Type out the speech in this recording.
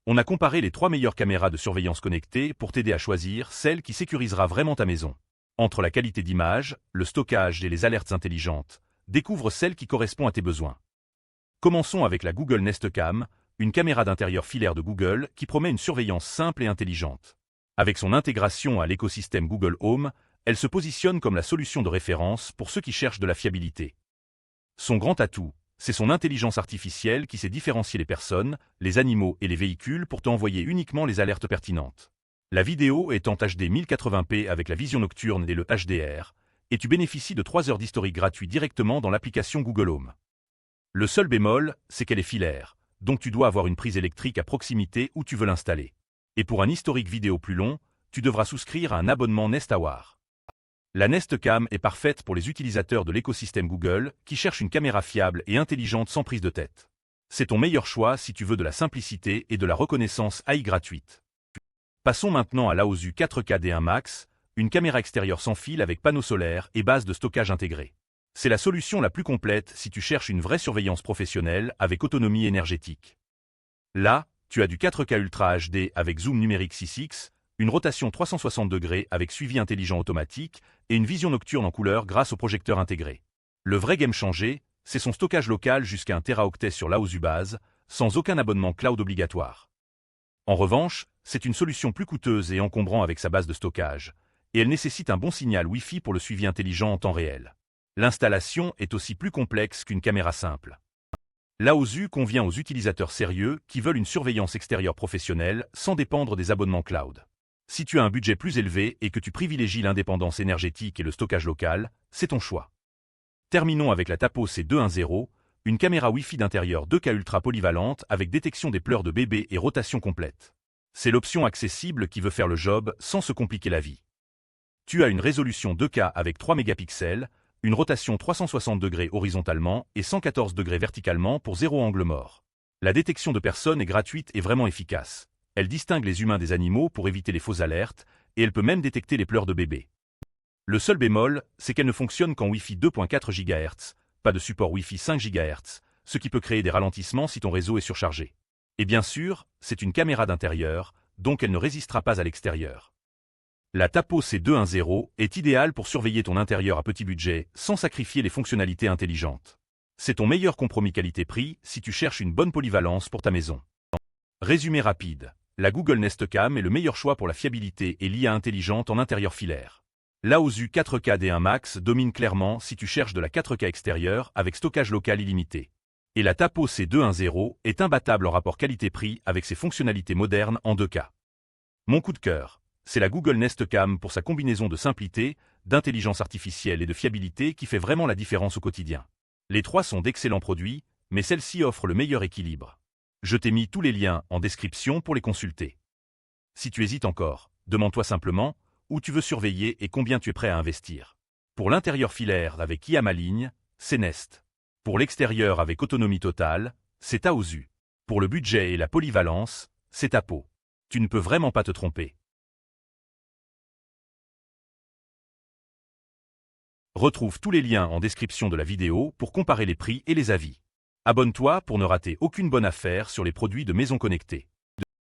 On a comparé les 3 meilleures caméras de surveillance connectées pour t'aider à choisir celle qui sécurisera vraiment ta maison. Entre la qualité d'image, le stockage et les alertes intelligentes, découvre celle qui correspond à tes besoins. Commençons avec la Google Nest Cam, une caméra d'intérieur filaire de Google qui promet une surveillance simple et intelligente. Avec son intégration à l'écosystème Google Home, elle se positionne comme la solution de référence pour ceux qui cherchent de la fiabilité. Son grand atout, c'est son intelligence artificielle qui sait différencier les personnes, les animaux et les véhicules pour t'envoyer uniquement les alertes pertinentes. La vidéo est en HD 1080p avec la vision nocturne et le HDR, et tu bénéficies de 3 heures d'historique gratuit directement dans l'application Google Home. Le seul bémol, c'est qu'elle est filaire, donc tu dois avoir une prise électrique à proximité où tu veux l'installer. Et pour un historique vidéo plus long, tu devras souscrire à un abonnement Nest Hour. La Nest Cam est parfaite pour les utilisateurs de l'écosystème Google qui cherchent une caméra fiable et intelligente sans prise de tête. C'est ton meilleur choix si tu veux de la simplicité et de la reconnaissance AI gratuite. Passons maintenant à l'Aosu 4K D1 Max, une caméra extérieure sans fil avec panneau solaire et base de stockage intégrée. C'est la solution la plus complète si tu cherches une vraie surveillance professionnelle avec autonomie énergétique. Là, tu as du 4K Ultra HD avec zoom numérique 6x, une rotation 360 degrés avec suivi intelligent automatique et une vision nocturne en couleur grâce au projecteur intégré. Le vrai game changer, c'est son stockage local jusqu'à 1 Teraoctet sur l'Aosu base, sans aucun abonnement cloud obligatoire. En revanche, c'est une solution plus coûteuse et encombrante avec sa base de stockage, et elle nécessite un bon signal Wi-Fi pour le suivi intelligent en temps réel. L'installation est aussi plus complexe qu'une caméra simple. L'Aosu convient aux utilisateurs sérieux qui veulent une surveillance extérieure professionnelle sans dépendre des abonnements cloud. Si tu as un budget plus élevé et que tu privilégies l'indépendance énergétique et le stockage local, c'est ton choix. Terminons avec la Tapo C210, une caméra Wi-Fi d'intérieur 2K ultra polyvalente avec détection des pleurs de bébé et rotation complète. C'est l'option accessible qui veut faire le job sans se compliquer la vie. Tu as une résolution 2K avec 3 mégapixels, une rotation 360 degrés horizontalement et 114 degrés verticalement pour 0 angle mort. La détection de personnes est gratuite et vraiment efficace. Elle distingue les humains des animaux pour éviter les fausses alertes, et elle peut même détecter les pleurs de bébé. Le seul bémol, c'est qu'elle ne fonctionne qu'en Wi-Fi 2.4 GHz, pas de support Wi-Fi 5 GHz, ce qui peut créer des ralentissements si ton réseau est surchargé. Et bien sûr, c'est une caméra d'intérieur, donc elle ne résistera pas à l'extérieur. La Tapo C210 est idéale pour surveiller ton intérieur à petit budget sans sacrifier les fonctionnalités intelligentes. C'est ton meilleur compromis qualité-prix si tu cherches une bonne polyvalence pour ta maison. Résumé rapide. La Google Nest Cam est le meilleur choix pour la fiabilité et l'IA intelligente en intérieur filaire. L'Aosu 4K D1 Max domine clairement si tu cherches de la 4K extérieure avec stockage local illimité. Et la Tapo C210 est imbattable en rapport qualité-prix avec ses fonctionnalités modernes en 2K. Mon coup de cœur, c'est la Google Nest Cam pour sa combinaison de simplicité, d'intelligence artificielle et de fiabilité qui fait vraiment la différence au quotidien. Les 3 sont d'excellents produits, mais celle-ci offre le meilleur équilibre. Je t'ai mis tous les liens en description pour les consulter. Si tu hésites encore, demande-toi simplement où tu veux surveiller et combien tu es prêt à investir. Pour l'intérieur filaire avec IA Maligne, c'est Nest. Pour l'extérieur avec autonomie totale, c'est Aosu. Pour le budget et la polyvalence, c'est Tapo. Tu ne peux vraiment pas te tromper. Retrouve tous les liens en description de la vidéo pour comparer les prix et les avis. Abonne-toi pour ne rater aucune bonne affaire sur les produits de Maison Connectée.